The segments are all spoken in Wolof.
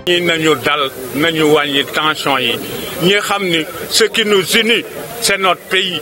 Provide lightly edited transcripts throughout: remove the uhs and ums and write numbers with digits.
ñi nañu dal nañu wàññi tension yi ñi xam ni ce qui nous unit c'est notre pays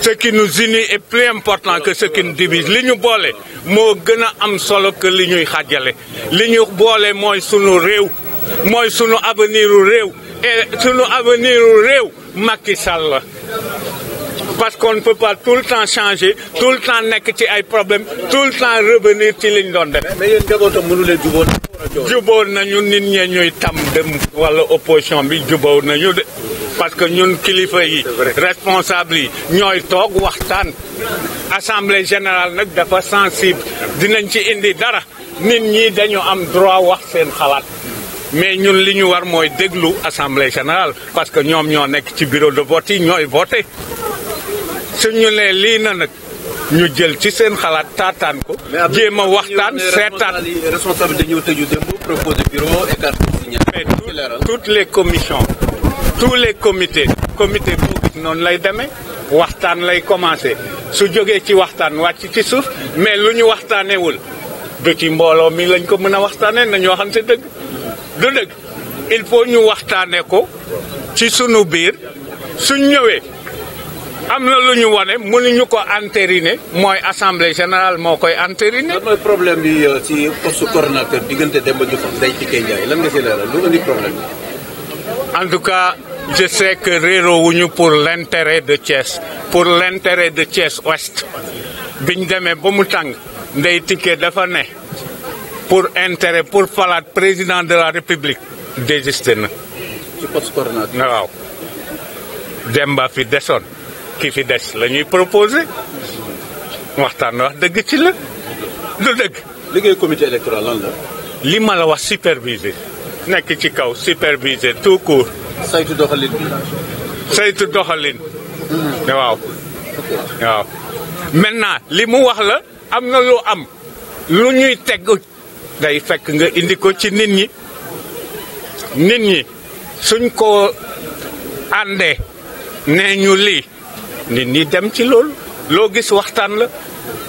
ce qui nous unit est plus important que ce qui nous divise li ñu boole moo gën a am solo que li ñuy xàjjale li ñu boole mooy sunu réew mooy sunu avenir u réew et sunu avenir u réew Macky Sall la parce qu'on ne peut pas tout le temps changer tout le temps nekk ci ay problèmes tout le temps revenir ci liñ doon def. mais yéen njabootam mënu leen jubóo nañu nit ñee ñuy tam dem wala opposition bi jubóo nañu de parce que ñun kilifa yi responsable yi ñooy toog waxtaan assemblée générale nag dafa sensible dinañ ci indi dara nit ñi dañu am droit wax seen xalaat mais ñun li ñu war mooy déglu assemblée générale parce que ñoom ñoo nekk ci bureau de vote yi ñooy voté suñu ne lii na nag ñu jël ci seen xalaat taataan ko jéem a waxtaan seetaan responsabilité ñëw tëju démb proposé bureau écarté toutes les commissions tous les comités comité boo gis noonu lay demee waxtaan lay commencé su jógee ci waxtaan wàcc ci suuf mais lu ñu waxtaanewul du ci mbooloo mi lañ ko mën a waxtaanee nañu waxante dëgg du dëgg il faut ñu waxtaanee ko ci sunu biir suñ ñëwee am na lu ñu wane mënuñu ko entériner mooy assemblée générale moo koy entériner. lan mooy problème bi ci poste coordonnateur diggante Demba Diouf ak Ndeye Tické Ndiaye lan nga ci leeral lu indi problème bi. En tout cas je sais que réeroo wuñu pour l'intérêt de Thiès pour l'intérêt de Thiès Ouest biñ demee ba mu tàng Ndeye Tické dafa ne pour intérêt pour falaat président de la République désisté na. ci poste coordonnateur waaw Demba fi desoon. ki fi des la ñuy proposé waxtaan wax dëgg ci la du dëgg. liggéey comité électoral lan la. li ma la wax superviser nekk ci kaw superviser tout court. saytu doxalin bi. saytu doxalin. waaw. waaw maintenant li mu wax la am na lu am lu ñuy teg day fekk nga indi ko ci nit ñi suñ ko àndee nee ñu lii. nit ñi dem ci loolu loo gis waxtaan la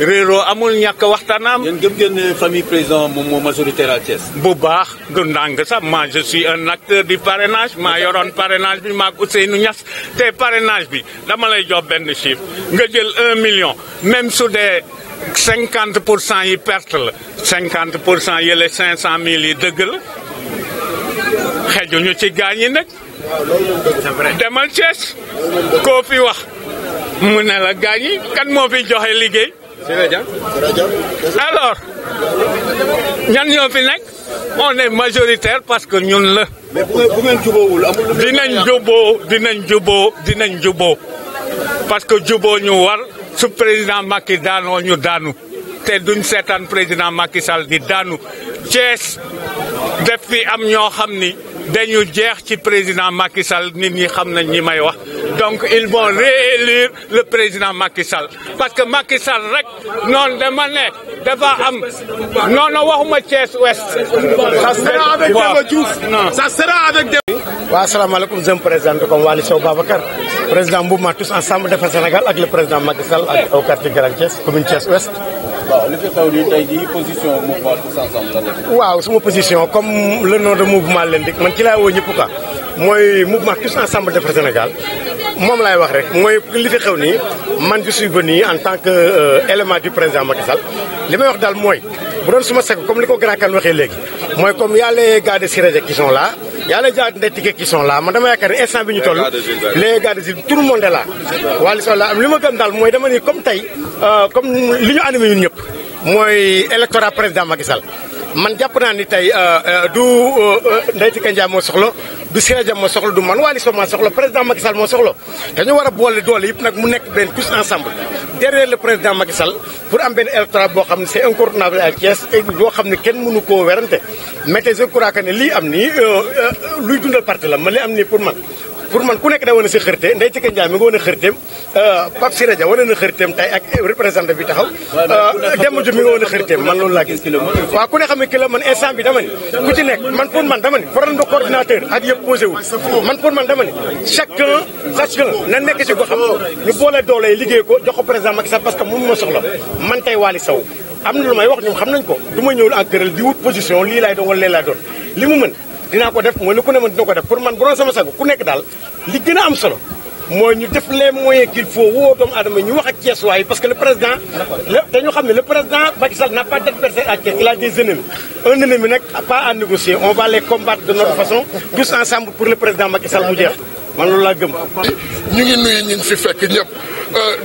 réeroo amul ñàkk waxtaan am. yéen gëm ngeen ne famille président moom moo majoritaire à Thiès. bu baax du ndànk sax moi je suis un acteur du parrainage maa yoroon parrainage bi maag Ousseynou Niass te parrainage bi dama lay jox benn chiffre nga jël 1 million même su dee 50% yi perte la 50% yële 500000 yi dëgg la xejuñu ci gaañ yi nag. demal Thiès koo fi wax. mu ne la gaañ yi kan moo fi joxe liggéey. alors ñan ñoo fi nekk on est majoritaire parce que ñun la. mais bu ngeen jubóowul amul. dinañ jubóo parce que jubóo ñu war su président Macky daanoo ñu daanu te duñ seetaan président Macky Sall di daanu Thiès def fi am ñoo xam ni dañu jeex ci président Macky Sall nit ñi xam nañ ñi may wax. donc ils vont réélire le président Macky Sall parce que Macky Sall rek noonu dama ne dafa am non waxuma Thiès Ouest. ça sera avec Demba Diouf. non ça sera avec Demba. waaw asalaamaaleykum je me présente comme Waly Sow Babacar président mouvement Tous Ensemble Defar Sénégal ak le président Macky Sall ak au quartier Grand Thiès commune Thiès Ouest. waaw li fi xew nii tey jii position mouvement Tous Ensemble la nekk. waaw suma position comme le nom de mouvement l'indique man ci laa woo ñëpp quoi mooy mouvement Tous Ensemble Defar Sénégal moom laay wax rek mooy li fi xew nii man je suis venu en tant que élément du président Macky Sall li may wax daal mooy bu doon suma seko comme li ko Grand Kane waxee léegi mooy comme y a les gars de Siré qui sont là y a les gars de Ndeye Tické qui sont là man dama yaakaar ne instant bi ñu toll les gars de Siré tout le monde est là Waly Sow la am li ma gëm daal mooy dama ni comme tey comme li ñu animé ñun ñëpp mooy électorat président Macky Sall man jàpp naa ni tey du Ndeye Tické Ndiaye moo soxla du Siré Dia moo soxla du man Waly Sow moo soxla président Macky Sall moo soxla dañu war a boole doole yëpp nag mu nekk benn tous ensemble derrière le président Macky Sall pour am benn électorat boo xam ne c'est incontournable à Thiès et boo xam ne kenn mënu koo werante mais je crois que ne lii am nii luy dundal parti la man li am nii pour man ku nekk da wane sa xërte Ndeye Tické Ndiaye mi nga wane xërteem Pape Siré Dia wane na xërteem tey ak représentant bi taxaw Demba Diouf mi nga wane xërteem man loolu laa gis waaw ku ne xam ne ki la man instant bi dama ni ku ci nekk man pour man dama ni problème de coordinateur ak yëpp posé wul man pour man dama ni chacun na nekk ci goxam ñu boole doole yi liggéey ko jox ko président Macky Sall parce que moom moo soxla man tey Waly Sow am na lu may wax ñoom xam nañ ko du ma ñëw en querelle di wut position lii laay doon wala lee laay doon li mu mën dinaa ko def mooy lu ku ne mën dina ko def pour man bu doon sama sago ku nekk daal li gën a am solo mooy ñu def les moyens qu'il faut woo doomu aadama ñu wax ak Thiès waay parce que le président dañu xam ne le président Macky Sall n'a pas d'adversaire à Thiès il a des ennemis un ennemi nag pas à négocier on va les combattre de notre façon tous ensemble pour le président Macky Sall mu jeex man loolu laa gëm. ñu ngi nuyu ñi fi fekk ñëpp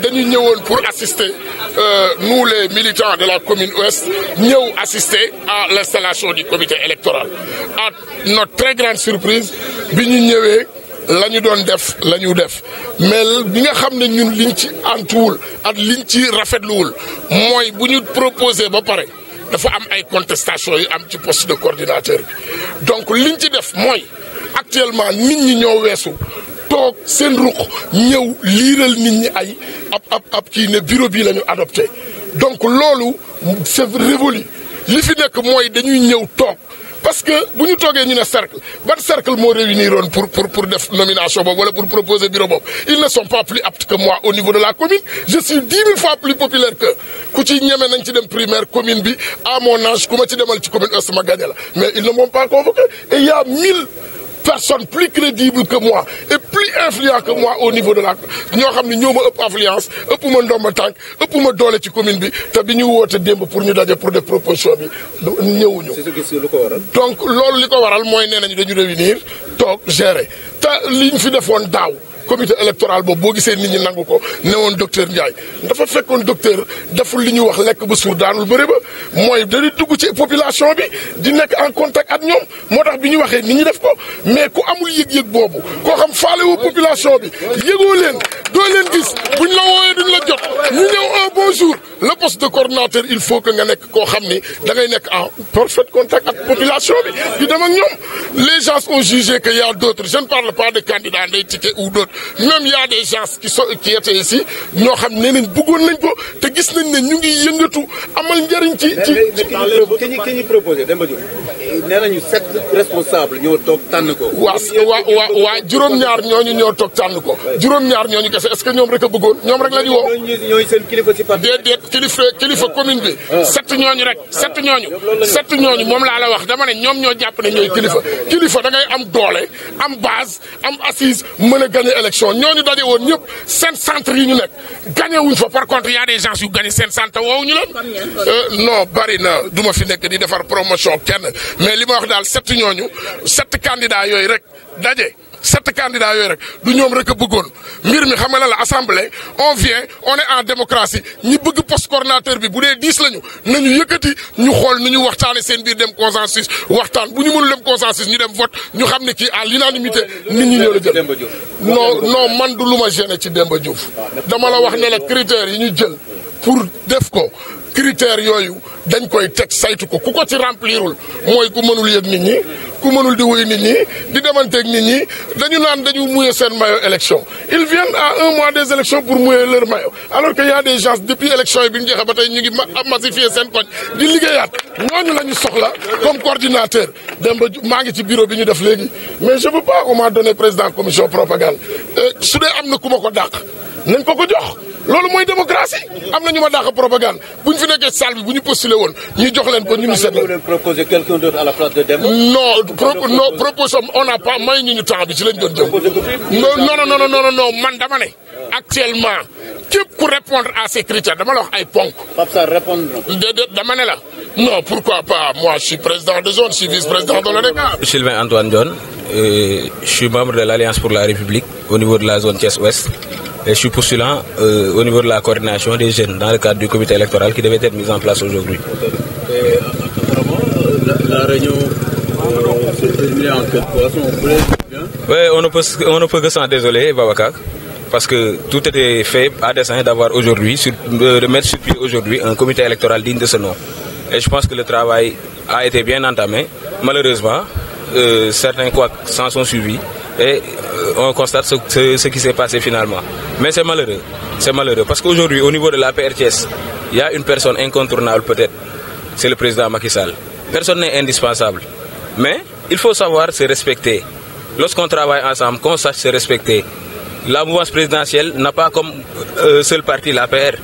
dañu ñëwoon pour assister nous les militants de la commune ouest ñëw assister à l'installation du comité électoral à notre très grande surprise bi ñu ñëwee. la ñu doon def la ñu def mais bi nga xam ne ñun liñ ci antuwul ak liñ ci rafetluwul mooy bu ñu proposé ba pare dafa am ay contestation yu am ci poste de coordinateur bi donc liñ ci def mooy actuellement nit ñi ñoo weesu toog seen ruq ñëw liiral nit ñi ay ab kii ne bureau bi la ñu adopté donc loolu c'est révolu li fi nekk mooy dañuy ñëw toog parce que bu ñu toogee ñu ne cercle ban cercle moo réuniroon pour def nomination boobu wala pour proposer bureau boobu ils ne sont pas plus aptes que moi au niveau de la commune je suis 10 000 fois plus populaire que ku ci ñeme nañ ci dem primaire commune bi à mon âge ku ma ci demal ci commune Ouest ma gagné la mais ils ne m'ont pas convoqué et il y a 1000 personnes plus crédibles que moi et plus influents que moi au niveau de la ñoo xam ne ñoo ma ëpp influence ëpp ma ndomba tànk ëpp ma doole ci commune bi te bi ñu woote démb pour ñu daje pour def proposition bi ñëwuñu. donc loolu li ko waral mooy nee nañu dañu réunir toog gérer te liñ fi defoon daaw. comité électoral boobu boo gisee nit ñi nangu ko ne woon docteur Ndiaye dafa fekkoon docteur deful li ñuy wax lekk ba suur daanul bëri ba mooy dañuy dugg ci population bi di nekk en contact ak ñoom moo tax bi ñu waxee nit ñi def ko mais ku amul yëg-yëg boobu koo xam faale wu population bi yëgoo leen doo leen gis buñ la wooyee duñ la jot ñu ñëw un bon jour le poste de coordonnateur il faut que nga nekk koo xam ni da ngay nekk en parfait contact ak population bi di dem ak ñoom les gens ont jugé que y a d'autres je ne parle pas de candidats Ndeye Tické ou d'autres même il y a des gens qui étaient ici ñoo xam ne nañ bëggoon nañ ko te gis nañ ne ñu ngi yëngatu amal njëriñ ci ki ñu proposé Demba Diouf nee nañu 7 responsables ñoo toog tànn ko. waa juróom-ñaar ñooñu ñoo toog tànn ko juróom-ñaar ñooñu kese est-ce que ñoom rek a bëggoon ñoom rek la ñu woo. ñooy seen kilifa ci parti. déedéet kilifa commune bi. 7 ñooñu rek 7 ñooñu moom laa la wax dama ne ñoom ñoo jàpp ne ñooy kilifa da ngay am doole am base am assise mën a gagner élection ñooñu daje woon ñëpp seen centre yi ñu nekk gagné wuñ fa par contre y a des gens yu gagné seen centre woowuñu leen. non bari na du ma fi nekk di defar promotion kenn mais li ma wax daal 7 candidats yooyu rek daje. 7 candidats yooyu rek du ñoom rek a bëggoon mbir mi xam nga la assemblée on est en démocratie ñi bëgg poste coordinateur bi bu dee 10 lañu nañu yëkkati ñu xool nu ñu waxtaane seen biir dem consensus waxtaan bu ñu mënul dem consensus ñu dem vote ñu xam ne kii à l'unanimité nit ñi ñoo la jël. non man du lu ma gêné ci Demba Diouf dama la wax ne la critères yi ñu jël pour def ko. critères yooyu dañ koy teg saytu ko ku ko ci remplirul mooy ku mënul yëg nit ñi ku mënul di wuy nit ñi di demanteeg nit ñi dañu naan dañu mouiller seen maillot élection ils viennent à 1 mois des élections pour mouiller leur maillot alors que y a des gens depuis élection yi bi ñu jeexee ba tey ñu ngi massifier seen koñ di liggéeyaat ñooñu la ñu soxla comme coordinateur Demba maa ngi ci bureau bi ñu def léegi mais je veux pas on m'a donné président commission propagande su dee am na ku ma ko dàq nañ ko jox loolu mooy démocratie am na ñu ma dàq propagande bu ñu fi nekkee salle bi bu ñu postulé woon ñu jox leen ko ñu seet leen. proposer quelqu'un d'autre à la place de Demba. non proposition on n'a pas may ñu temps bi ci lañ doon jëm. non man dama ne actuellement képp ku répondre à ces critères dama la wax ay ponk. Pape Sarr répondre na. déedéet dama ne la non pourquoi pas moi je suis président de zone je suis vice-président de l'ODCAV. Sylvain Antoine Dione je suis membre de l'Alliance pour la République au niveau de la zone Thiès-Ouest. Et je suis postulant au niveau de la coordination des jeunes dans le cadre du comité électoral qui devait être mis en place aujourd'hui. La réunion s'est terminée en quelque façon. Oui, on ne peut que s'en désoler, Babacar, parce que tout était fait à dessein d'avoir aujourd'hui, de mettre sur pied aujourd'hui un comité électoral digne de ce nom. Et je pense que le travail a été bien entamé. Malheureusement, certains couacs s'en sont suivis. Et on constate ce qui s'est passé finalement. Mais c'est malheureux parce qu'aujourd'hui, au niveau de la PRTS, il y a une personne incontournable peut-être, c'est le président Macky Sall. Personne n'est indispensable. Mais il faut savoir se respecter. Lorsqu'on travaille ensemble, qu'on sache se respecter. La mouvance présidentielle n'a pas comme seul parti l'APR.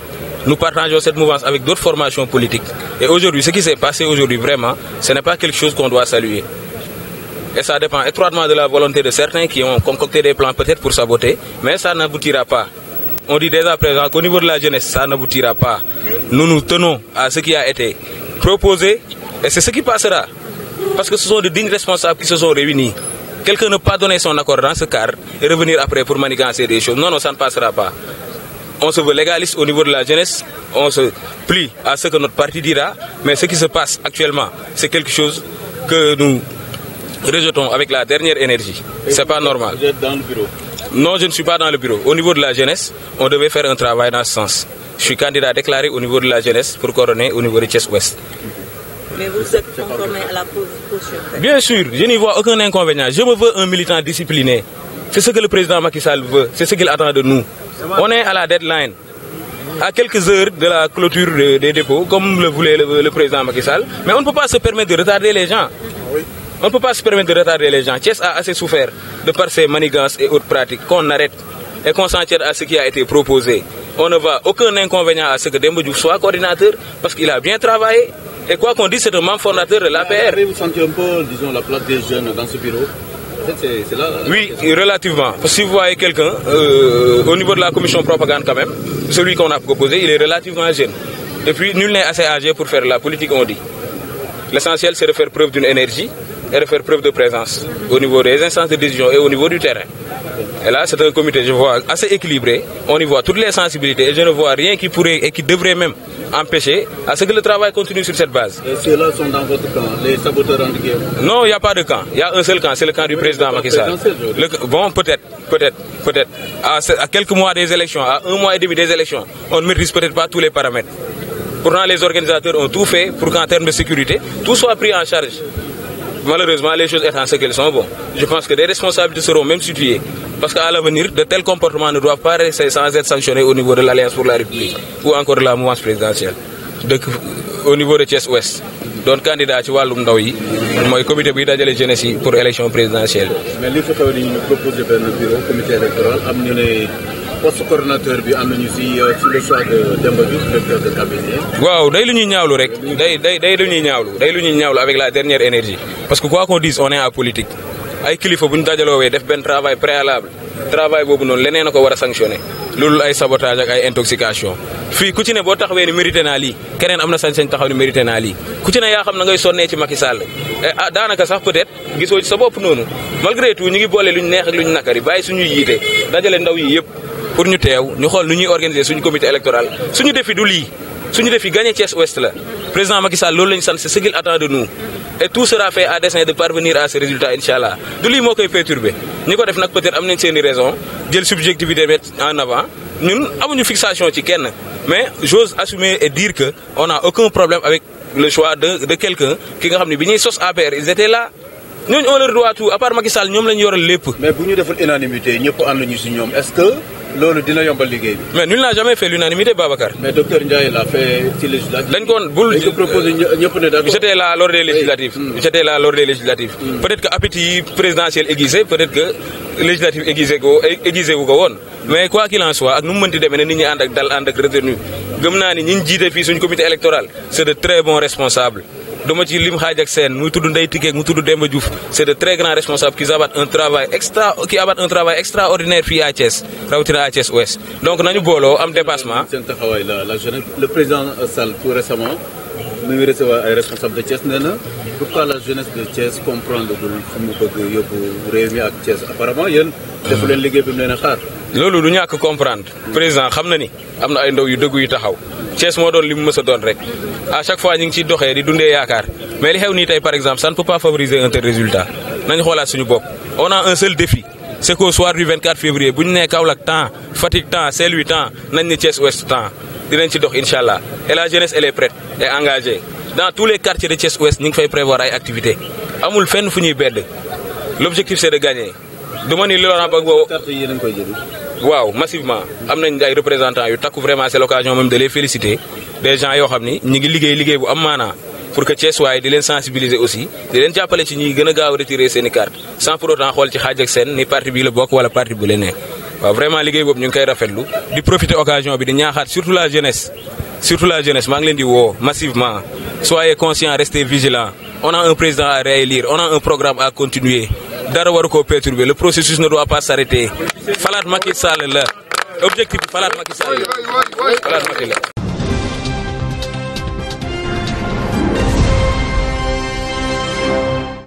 Nous partageons cette mouvance avec d'autres formations politiques. Et aujourd'hui, ce qui s'est passé aujourd'hui, vraiment, ce n'est pas quelque chose qu'on doit saluer. Et ça dépend étroitement de la volonté de certains qui ont concocté des plans peut-être pour saboter, mais ça n'aboutira pas. On dit dès à présent qu'au niveau de la jeunesse, ça n'aboutira pas. Nous nous tenons à ce qui a été proposé et c'est ce qui passera. Parce que ce sont de dignes responsables qui se sont réunis. Quelqu'un ne peut pas donner son accord dans ce cadre et revenir après pour manigancer des choses. Non, non, ça ne passera pas. On se veut légaliste au niveau de la jeunesse, on se plie à ce que notre parti dira, mais ce qui se passe actuellement, c'est quelque chose que nous rejetons avec la dernière énergie. C'est pas normal. Vous êtes dans le bureau? Non, je ne suis pas dans le bureau. Au niveau de la jeunesse, on devait faire un travail dans ce sens. Je suis candidat déclaré au niveau de la jeunesse pour coordonner au niveau de Thiès-Ouest. Mais vous êtes conformé à la position? Bien sûr, je n'y vois aucun inconvénient. Je me veux un militant discipliné. C'est ce que le président Macky Sall veut. C'est ce qu'il attend de nous. On est à la deadline. À quelques heures de la clôture des dépôts, comme le voulait le président Macky Sall. Mais on ne peut pas se permettre de retarder les gens. On ne peut pas se permettre de retarder les gens. Thiès a assez souffert de par ses manigances et autres pratiques. Qu'on arrête et qu'on s'en tienne à ce qui a été proposé. On ne voit aucun inconvénient à ce que Demba Diouf soit coordinateur parce qu'il a bien travaillé. Et quoi qu'on dise, c'est un membre fondateur de l'APR. Vous sentez un peu, disons, la place des jeunes dans ce bureau? C'est là, oui, relativement. Parce que si vous voyez quelqu'un, au niveau de la commission propagande quand même, celui qu'on a proposé, il est relativement jeune. Et puis, nul n'est assez âgé pour faire la politique, on dit. L'essentiel, c'est de faire preuve d'une énergie et de faire preuve de présence au niveau des instances de décision et au niveau du terrain. Et là, c'est un comité, je vois, assez équilibré. On y voit toutes les sensibilités et je ne vois rien qui pourrait et qui devrait même empêcher à ce que le travail continue sur cette base. Et ceux-là sont dans votre camp, les saboteurs en guerre? Non, il n'y a pas de camp. Il y a un seul camp, c'est le camp du président Macky Sall. Bon, peut-être. À quelques mois des élections, à 1 mois et demi des élections, on ne maîtrise peut-être pas tous les paramètres. Pourtant, les organisateurs ont tout fait pour qu'en termes de sécurité, tout soit pris en charge. Malheureusement, les choses étant ce qu'elles sont, bon, je pense que des responsabilités seront même situées. Parce qu'à l'avenir, de tels comportements ne doivent pas rester sans être sanctionnés au niveau de l'Alliance pour la République ou encore de la mouvance présidentielle. Donc, au niveau de Thiès-Ouest. Donc, candidat ci wàllum ndaw yi mooy comité bi dajale jeunesse yi pour élection présidentielle. Mais li fi xew ni ñu proposé benn bureau comité électoral am ñu ne poste coordonnateur bi am nañu si le choix de Demba Diouf, directeur de cabinet. waaw day lu ñuy ñaawlu rek day lu ñuy ñaawlu avec la dernière énergie. Parce que quoi qu'on dise, on est en politique. ay kilifa bu ñu dajaloowee def benn travail préalable travail boobu noonu leneen a ko war a sanctionné loolu ay sabotage ak ay intoxication fii ku ci ne boo taxawee ni mérité naa lii keneen am na sañ-sañ taxaw ni mérité naa lii ku ci ne yaa xam na ngay sonnee ci Macky Sall daanaka sax peut-être gisoo ci sa bopp noonu malgré tout ñu ngi boole lu ñu neex ak lu ñu nakari bàyyi suñuy yiite dajale ndaw yi yëpp pour ñu teew ñu xool nu ñuy organiser suñu comité électoral suñu défi du lii suñu défi gagné Thiès Ouest la président Macky Sall loolu lañu sant c'est ce qu'il attend de nous et tout sera fait à dessein de parvenir à ce résultat inchallah du lii moo koy perturbé ñi ko def nag peut-être am nañ seeni raison jël subjectivité mettre en avant ñun amuñu fixation ci kenn mais j'ose assumer et dire que on a aucun problème avec le choix de quelqu'un ki nga xam ne bi ñuy sos APR ils étaient là ñooñu on leur doit tout à part Macky Sall ñoom lañu yoral lépp. mais bu ñu deful unanimité ñëpp ànduñu si ñoom est-ce que loolu dina yombal liggéey bi. mais nul n'a jamais fait l'unanimité Babacar. mais docteur Ndiaye l'a fait ci législative. dañ ko bul proposé ñëpp ne d'accord. j'étais là lors des législatives. Peut-être que appétit présidentiel aiguisé peut-être que législative aiguisé wu ko woon mais quoi qu'il en soit ak nu mu mënti demee ne nit ñi ànd ak dal ànd ak retenu gëm naa ni ñi ñu jiite fii suñu comité électoral c'est de très bons responsables. dama ci lim xaaj ak seen muy tudd Ndeye Tické mu tudd Demba Diouf c'est de très grands responsables qui abattent un travail extraordinaire fii à Thiès rawatina à Thiès Ouest donc nañu booloo am dépassement. seen taxawaay la jeunesse le président Sall tout récemment mu ngi recevoir ay responsables de Thiès nee na pourquoi la jeunesse de Thiès comprendre dul fu mu bëgg yóbbu réew mi ak Thiès apparemment yéen defu leen liggéey bi mu leen a xaar. loolu du ñàkk comprendre président xam na ni am na ay ndaw yu dëggu yu taxaw Thiès moo doon li mu mës a doon rek à chaque fois ñu ngi ciy doxee di dundee yaakaar mais li xew nii tey par exemple ça ne peut pas favoriser un tel résultat nañu xoolaat suñu bopp. on a un seul défi c'est qu'au soir du 24 février bu ñu nee Kaolack temps Fatick temps Saint-Louis temps nañ ni Thiès Ouest temps dinañ ci dox incha allah et la jeunesse elle est prête et engagée dans tous les quartiers de Thiès Ouest ñu ngi fay prévoir ay activités amul fenn fu ñuy bedd l'objectif c'est de gagner. duma ni Laurent Gbagbo waaw massivement am nañ ay représentants yu takku vraiment c'est l'occasion même de les féliciter des gens yoo xam ni ñu ngi liggéey bu am maanaa pour que Thiès waaye di leen sensibiliser aussi di leen jàppale ci ñuy gën a gaaw a retirer seen i carte sans pour autant xool ci xaaj ak seen ni parti bi la bokk wala parti bu leen ne waaw vraiment liggéey boobu ñu ngi koy rafetlu di profiter occasion bi di ñaaxaat surtout la jeunesse maa ngi leen di woo massivement soyez conscients, restez vigilants. On a un président à réélire, on a un programme à continuer. Dara waru ko perturber, le processus ne doit pas s'arrêter. Falat Macky Sall la objectif Falat Macky Sall. Falat Macky la